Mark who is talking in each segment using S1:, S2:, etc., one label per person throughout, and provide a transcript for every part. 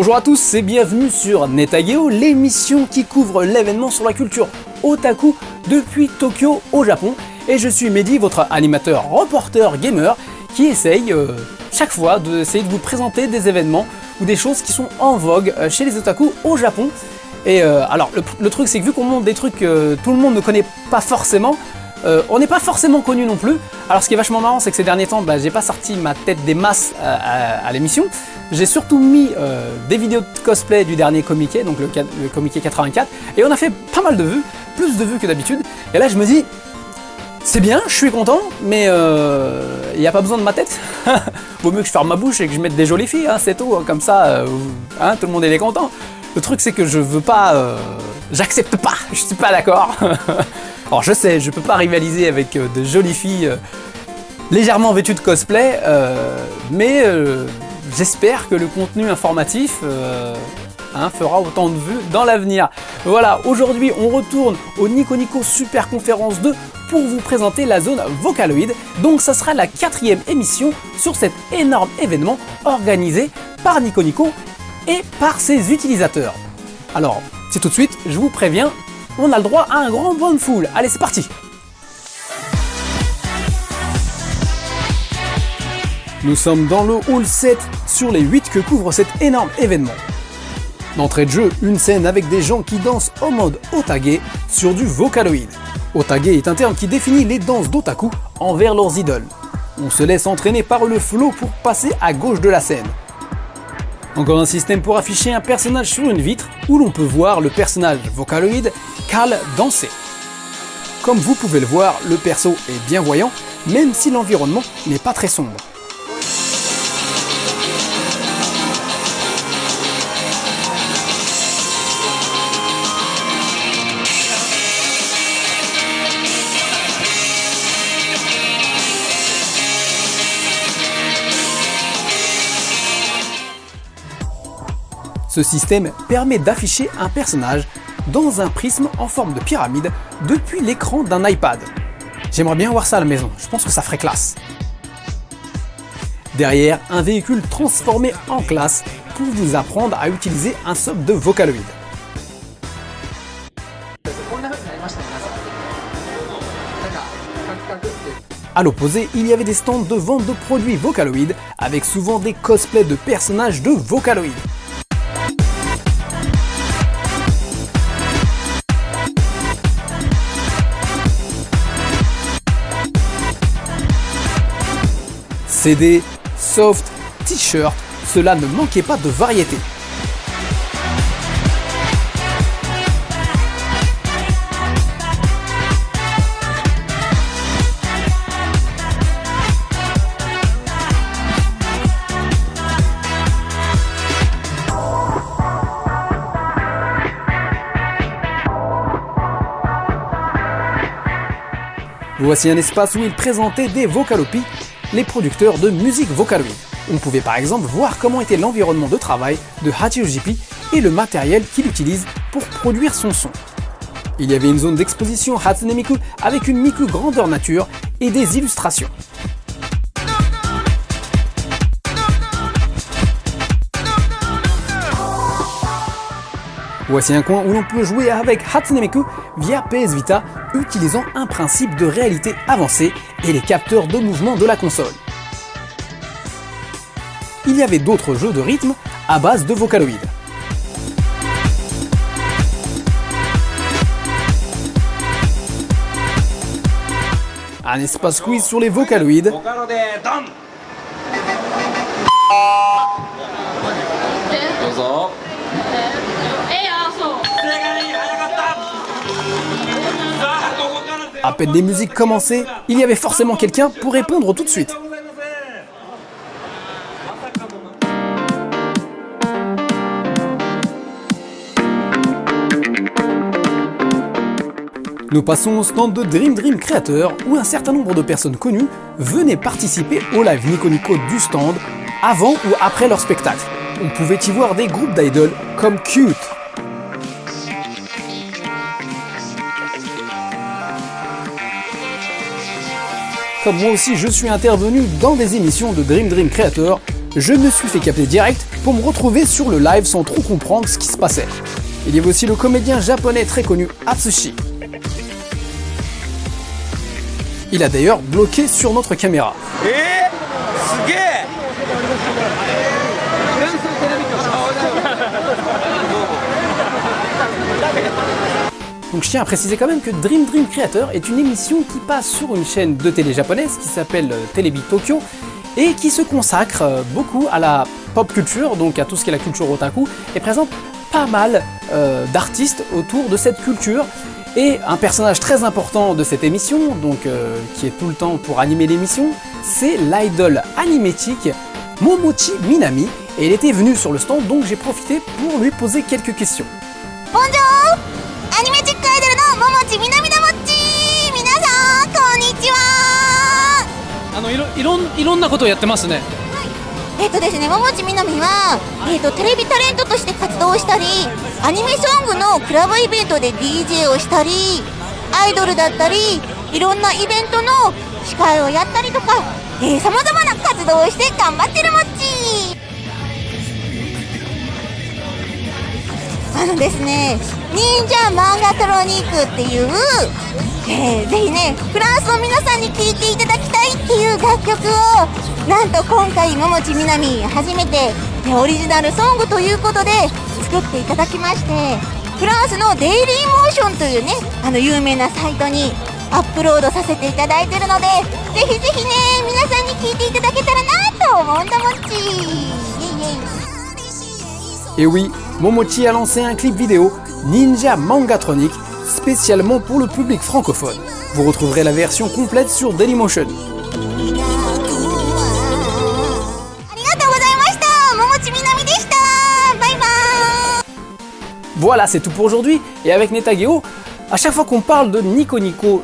S1: Bonjour à tous et bienvenue sur Netageo, l'émission qui couvre l'événement sur la culture otaku depuis Tokyo au Japon. Et je suis Mehdi, votre animateur reporter gamer qui essaye chaque fois de vous présenter des événements ou des choses qui sont en vogue chez les otaku au Japon. Et alors le truc c'est que vu qu'on montre des trucs que tout le monde ne connaît pas forcément, on n'est pas forcément connu non plus. Alors ce qui est vachement marrant c'est que ces derniers temps j'ai pas sorti ma tête des masses à l'émission. J'ai surtout mis des vidéos de cosplay du dernier Comiket, donc le Comiket 84, et on a fait pas mal de vues, plus de vues que d'habitude. Et là je me dis, c'est bien, je suis content, mais il n'y a pas besoin de ma tête. Vaut mieux que je ferme ma bouche et que je mette des jolies filles, hein, c'est tout, comme ça, tout le monde est content. Le truc c'est que je veux pas, j'accepte pas, je suis pas d'accord. Alors je sais, je peux pas rivaliser avec de jolies filles légèrement vêtues de cosplay, mais j'espère que le contenu informatif fera autant de vues dans l'avenir. Voilà, aujourd'hui on retourne au Nico Nico Super Conférence 2 pour vous présenter la zone Vocaloid. Donc ça sera la 4e émission sur cet énorme événement organisé par Nico Nico et par ses utilisateurs. Alors, c'est tout de suite, je vous préviens, on a le droit à un grand bain de foule. Allez, c'est parti! Nous sommes dans le hall 7 sur les 8 que couvre cet énorme événement. D'entrée de jeu, une scène avec des gens qui dansent en mode otage sur du Vocaloid. Otage est un terme qui définit les danses d'otaku envers leurs idoles. On se laisse entraîner par le flow pour passer à gauche de la scène. Encore un système pour afficher un personnage sur une vitre où l'on peut voir le personnage Vocaloid Cal danser. Comme vous pouvez le voir, le perso est bien voyant, même si l'environnement n'est pas très sombre. Ce système permet d'afficher un personnage dans un prisme en forme de pyramide depuis l'écran d'un iPad. J'aimerais bien voir ça à la maison, je pense que ça ferait classe. Derrière, un véhicule transformé en classe pour vous apprendre à utiliser un sub de Vocaloid. A l'opposé, il y avait des stands de vente de produits Vocaloid avec souvent des cosplays de personnages de Vocaloid. CD, soft, t-shirt, cela ne manquait pas de variété. Voici un espace où il présentait des Vocalopi, les producteurs de musique Vocaloid. On pouvait par exemple voir comment était l'environnement de travail de Hachiyojipi et le matériel qu'il utilise pour produire son son. Il y avait une zone d'exposition Hatsune Miku avec une Miku grandeur nature et des illustrations. Voici un coin où l'on peut jouer avec Hatsune Miku via PS Vita, utilisant un principe de réalité avancée et les capteurs de mouvement de la console. Il y avait d'autres jeux de rythme à base de Vocaloid. Un espace quiz sur les Vocaloids. À peine des musiques commençaient, il y avait forcément quelqu'un pour répondre tout de suite. Nous passons au stand de Dream Creator où un certain nombre de personnes connues venaient participer au live Nico Nico du stand avant ou après leur spectacle. On pouvait y voir des groupes d'idoles comme Cute. Comme moi aussi je suis intervenu dans des émissions de Dream Creator, je me suis fait capter direct pour me retrouver sur le live sans trop comprendre ce qui se passait. Il y avait aussi le comédien japonais très connu Atsushi. Il a d'ailleurs bloqué sur notre caméra. Donc je tiens à préciser quand même que Dream Creator est une émission qui passe sur une chaîne de télé japonaise qui s'appelle Telebi Tokyo et qui se consacre beaucoup à la pop culture, donc à tout ce qui est la culture otaku, et présente pas mal d'artistes autour de cette culture. Et un personnage très important de cette émission, donc qui est tout le temps pour animer l'émission, c'est l'idole animétique Momochi Minami, et elle était venue sur le stand, donc j'ai profité pour lui poser quelques questions.
S2: Bonjour, animétique idol no Momochi Minami da mochi. Minasan, konnichiwa.
S1: いろんなことをやってますね。
S2: ですね、桃地みなみは、テレビタレントとして活動したり、アニメソングのクラブイベントで DJ をしたり、アイドルだったり、いろんなイベントの司会をやったりとか、さまざまな活動をして頑張ってるもっち。ですね、忍者漫画トロニックっていう、ぜひね、フランスの皆さんに聴いていただきたいっていう楽曲をなんと今回桃地みなみ初めてオリジナルソングということで作っていただきまして、フランスのデイリーモーションというね有名なサイトにアップロードさせていただいてるので、ぜひぜひね皆さんに聴いていただけたらなと思うんだもっち。イエイイエイ。
S1: Et oui, Momochi a lancé un clip vidéo Ninja Mangatronic spécialement pour le public francophone. Vous retrouverez la version complète sur Dailymotion. Voilà, c'est tout pour aujourd'hui. Et avec Netageo, à chaque fois qu'on parle de Nico Nico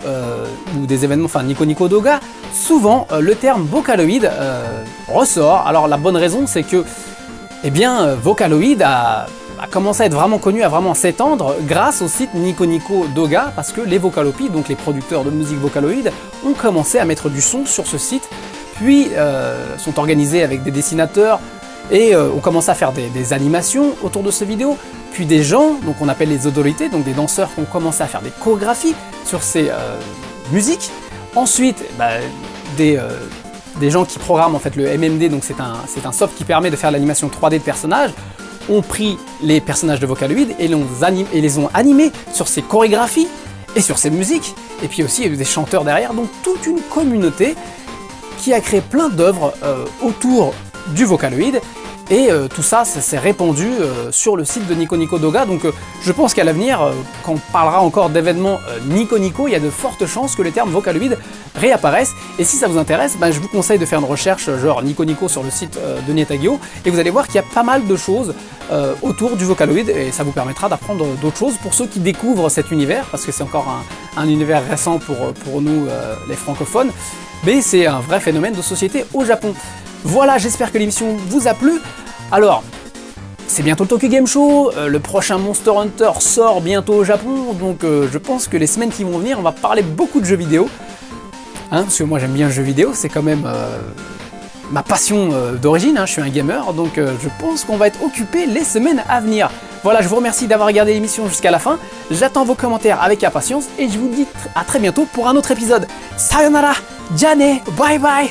S1: ou des événements, enfin Nico Nico Doga, souvent le terme Vocaloid ressort. Alors la bonne raison, c'est que Vocaloid a commencé à être vraiment connu, à vraiment s'étendre grâce au site Nico Nico Doga, parce que les Vocalopi, donc les producteurs de musique Vocaloid, ont commencé à mettre du son sur ce site, puis sont organisés avec des dessinateurs et ont commencé à faire des animations autour de ces vidéos, puis des gens, donc on appelle les odorités, donc des danseurs qui ont commencé à faire des chorégraphies sur ces musiques. Ensuite, des gens qui programment en fait le MMD, donc c'est un soft qui permet de faire l'animation 3D de personnages, ont pris les personnages de Vocaloid et les ont animés sur ces chorégraphies et sur ces musiques. Et puis aussi il y a eu des chanteurs derrière, donc toute une communauté qui a créé plein d'œuvres autour du Vocaloid. Et tout ça, ça s'est répandu sur le site de Nico Nico Doga. Donc je pense qu'à l'avenir, quand on parlera encore d'événements Nico Nico, il y a de fortes chances que le terme Vocaloid réapparaisse. Et si ça vous intéresse, je vous conseille de faire une recherche genre Nico Nico sur le site de Netageo. Et vous allez voir qu'il y a pas mal de choses autour du Vocaloid. Et ça vous permettra d'apprendre d'autres choses pour ceux qui découvrent cet univers. Parce que c'est encore un univers récent pour nous, les francophones. Mais c'est un vrai phénomène de société au Japon. Voilà, j'espère que l'émission vous a plu. Alors, c'est bientôt le Tokyo Game Show, le prochain Monster Hunter sort bientôt au Japon, donc je pense que les semaines qui vont venir, on va parler beaucoup de jeux vidéo. Parce que moi j'aime bien le jeu vidéo, c'est quand même ma passion d'origine, je suis un gamer, donc je pense qu'on va être occupé les semaines à venir. Voilà, je vous remercie d'avoir regardé l'émission jusqu'à la fin, j'attends vos commentaires avec impatience et je vous dis à très bientôt pour un autre épisode. Sayonara, Jane, bye bye.